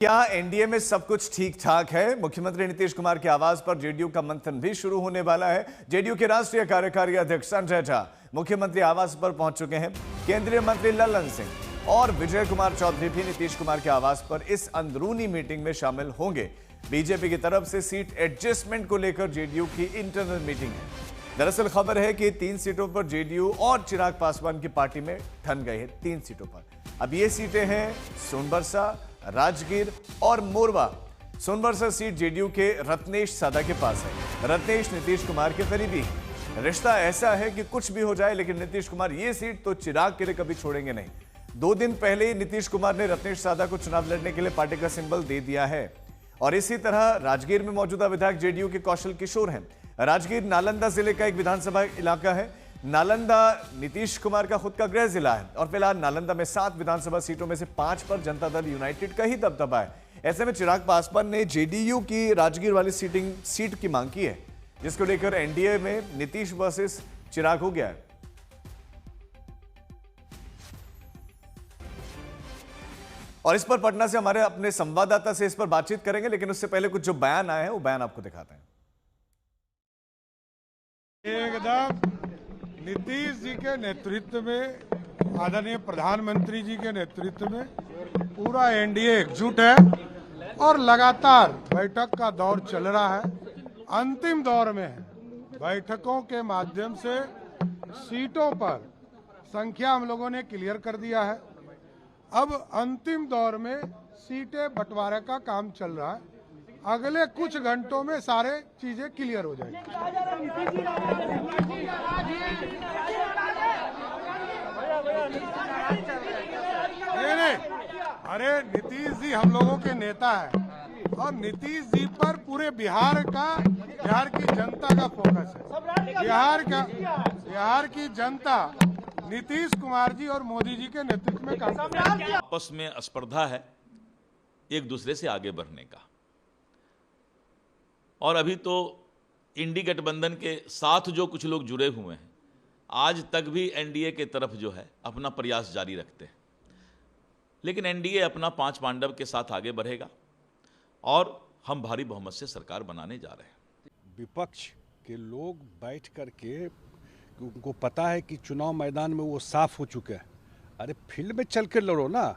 क्या एनडीए में सब कुछ ठीक ठाक है? मुख्यमंत्री नीतीश कुमार के आवास पर जेडीयू का मंथन भी शुरू होने वाला है। जेडीयू के राष्ट्रीय कार्यकारी अध्यक्ष संजय झा मुख्यमंत्री आवास पर पहुंच चुके हैं। केंद्रीय मंत्री ललन सिंह और विजय कुमार चौधरी भी नीतीश कुमार के आवास पर इस अंदरूनी मीटिंग में शामिल होंगे। बीजेपी की तरफ से सीट एडजस्टमेंट को लेकर जेडीयू की इंटरनल मीटिंग है। दरअसल खबर है कि 3 सीटों पर जेडीयू और चिराग पासवान की पार्टी में ठन गए हैं। 3 सीटों पर अब ये सीटें हैं सोनबरसा, राजगीर और मोरवा। सोनबरसा सीट जेडीयू के रत्नेश सादा के पास है। रत्नेश नीतीश कुमार के करीबी हैं। रिश्ता ऐसा है कि कुछ भी हो जाए लेकिन नीतीश कुमार ये सीट तो चिराग के लिए कभी छोड़ेंगे नहीं। 2 दिन पहले ही नीतीश कुमार ने रत्नेश सादा को चुनाव लड़ने के लिए पार्टी का सिंबल दे दिया है। और इसी तरह राजगीर में मौजूदा विधायक जेडीयू के कौशल किशोर हैं। राजगीर नालंदा जिले का एक विधानसभा इलाका है। नालंदा नीतीश कुमार का खुद का गृह जिला है और फिलहाल नालंदा में 7 विधानसभा सीटों में से 5 पर जनता दल यूनाइटेड का ही दबदबा है। ऐसे में चिराग पासवान ने जेडीयू की राजगीर वाली सीट की मांग की है, जिसको लेकर एनडीए में नीतीश वर्सेस चिराग हो गया है। और इस पर पटना से हमारे अपने संवाददाता से इस पर बातचीत करेंगे, लेकिन उससे पहले कुछ जो बयान आए हैं वो बयान आपको दिखाते हैं। एकदम नीतीश जी के नेतृत्व में, आदरणीय प्रधानमंत्री जी के नेतृत्व में पूरा एनडीए एकजुट है और लगातार बैठक का दौर चल रहा है। अंतिम दौर में है। बैठकों के माध्यम से सीटों पर संख्या हम लोगों ने क्लियर कर दिया है। अब अंतिम दौर में सीटें बंटवारे का काम चल रहा है। अगले कुछ घंटों में सारे चीजें क्लियर हो जाएंगी। नहीं, अरे नीतीश जी हम लोगों के नेता है और नीतीश जी पर पूरे बिहार की जनता का फोकस है। बिहार की जनता नीतीश कुमार जी और मोदी जी के नेतृत्व में काम कर रही है। आपस में स्पर्धा है एक दूसरे से आगे बढ़ने का, और अभी तो इंडी गठबंधन के साथ जो कुछ लोग जुड़े हुए हैं आज तक भी एनडीए के तरफ जो है अपना प्रयास जारी रखते हैं, लेकिन एनडीए अपना 5 पांडव के साथ आगे बढ़ेगा और हम भारी बहुमत से सरकार बनाने जा रहे हैं। विपक्ष के लोग बैठ करके, उनको पता है कि चुनाव मैदान में वो साफ हो चुके हैं। अरे फील्ड में चल के लड़ो ना।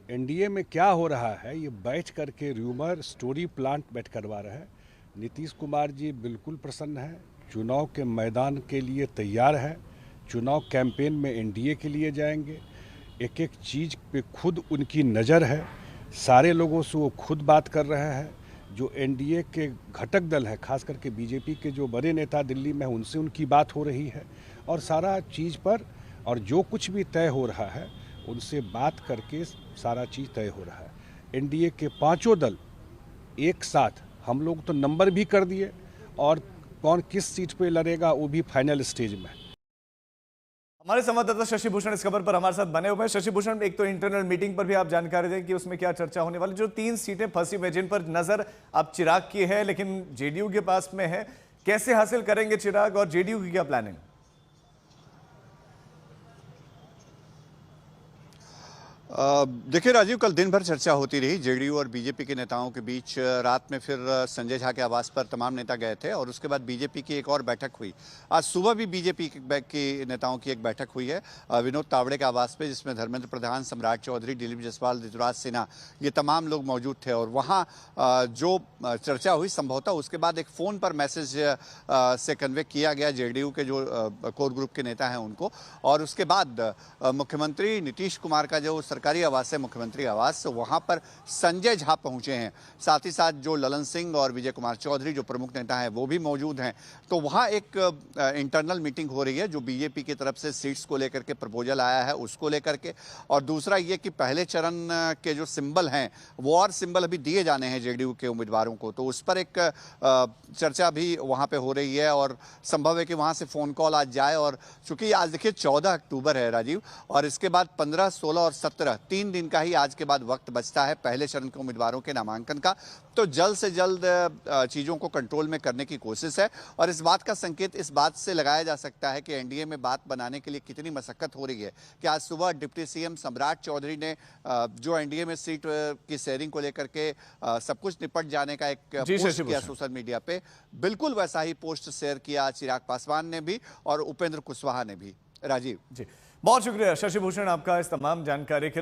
एनडीए में क्या हो रहा है, ये बैठ करके र्यूमर स्टोरी प्लांट बैठ करवा रहे हैं। नीतीश कुमार जी बिल्कुल प्रसन्न है, चुनाव के मैदान के लिए तैयार है। चुनाव कैंपेन में एनडीए के लिए जाएंगे। एक एक चीज़ पे खुद उनकी नज़र है। सारे लोगों से वो खुद बात कर रहे हैं। जो एनडीए के घटक दल है, खास करके बीजेपी के जो बड़े नेता दिल्ली में हैं, उनसे उनकी बात हो रही है और सारा चीज़ पर, और जो कुछ भी तय हो रहा है उनसे बात करके सारा चीज़ तय हो रहा है। एनडीए के 5 दल एक साथ, हम लोग तो नंबर भी कर दिए और कौन किस सीट पे लड़ेगा वो भी फाइनल स्टेज में। हमारे संवाददाता शशि भूषण इस खबर पर हमारे साथ बने हुए हैं। शशि भूषण, एक तो इंटरनल मीटिंग पर भी आप जानकारी दें कि उसमें क्या चर्चा होने वाली। जो 3 सीटें फंसी हुई जिन पर नजर अब चिराग की है लेकिन जेडीयू के पास में है, कैसे हासिल करेंगे चिराग और जेडीयू की क्या प्लानिंग? देखिए राजीव, कल दिन भर चर्चा होती रही जेडीयू और बीजेपी के नेताओं के बीच। रात में फिर संजय झा के आवास पर तमाम नेता गए थे और उसके बाद बीजेपी की एक और बैठक हुई। आज सुबह भी बीजेपी के नेताओं की एक बैठक हुई है विनोद तावड़े के आवास पे, जिसमें धर्मेंद्र प्रधान, सम्राट चौधरी, दिलीप जायसवाल, ऋतुराज सिन्हा, ये तमाम लोग मौजूद थे। और वहाँ जो चर्चा हुई, संभवतः उसके बाद एक फ़ोन पर मैसेज से कन्वे किया गया जेडीयू के जो कोर ग्रुप के नेता हैं उनको। और उसके बाद मुख्यमंत्री नीतीश कुमार का जो सरकारी आवास है, मुख्यमंत्री आवास, वहां पर संजय झा पहुंचे हैं। साथ ही साथ जो ललन सिंह और विजय कुमार चौधरी जो प्रमुख नेता हैं वो भी मौजूद हैं। तो वहां एक इंटरनल मीटिंग हो रही है जो बीजेपी की तरफ से सीट्स को लेकर के प्रपोजल आया है उसको लेकर के, और दूसरा ये कि पहले चरण के जो सिंबल हैं वो और सिंबल अभी दिए जाने हैं जेडीयू के उम्मीदवारों को, तो उस पर एक चर्चा भी वहाँ पे हो रही है। और संभव है कि वहाँ से फ़ोन कॉल आज जाए। और चूंकि आज देखिए 14 अक्टूबर है राजीव, और इसके बाद 15, 16 और 17 तरह 3 दिन का ही आज के बाद वक्त बचता है पहले चरण के उम्मीदवारों के नामांकन का, तो जल्द से जल्द चीज़ों को कंट्रोल में करने की कोशिश है। और इस बात का संकेत इस बात से लगाया जा सकता है कि एनडीए में बात बनाने के लिए कितनी मशक्कत हो रही है कि आज सुबह डिप्टी सीएम सम्राट चौधरी ने जो एनडीए में सीट की शेयरिंग को लेकर के सब कुछ निपट जाने का एक पोस्ट किया सोशल मीडिया पे, बिल्कुल वैसा ही पोस्ट शेयर किया चिराग पासवान ने भी और उपेंद्र कुशवाहा ने भी। राजीव जी, बहुत शुक्रिया शशि भूषण आपका इस तमाम जानकारी के लिए।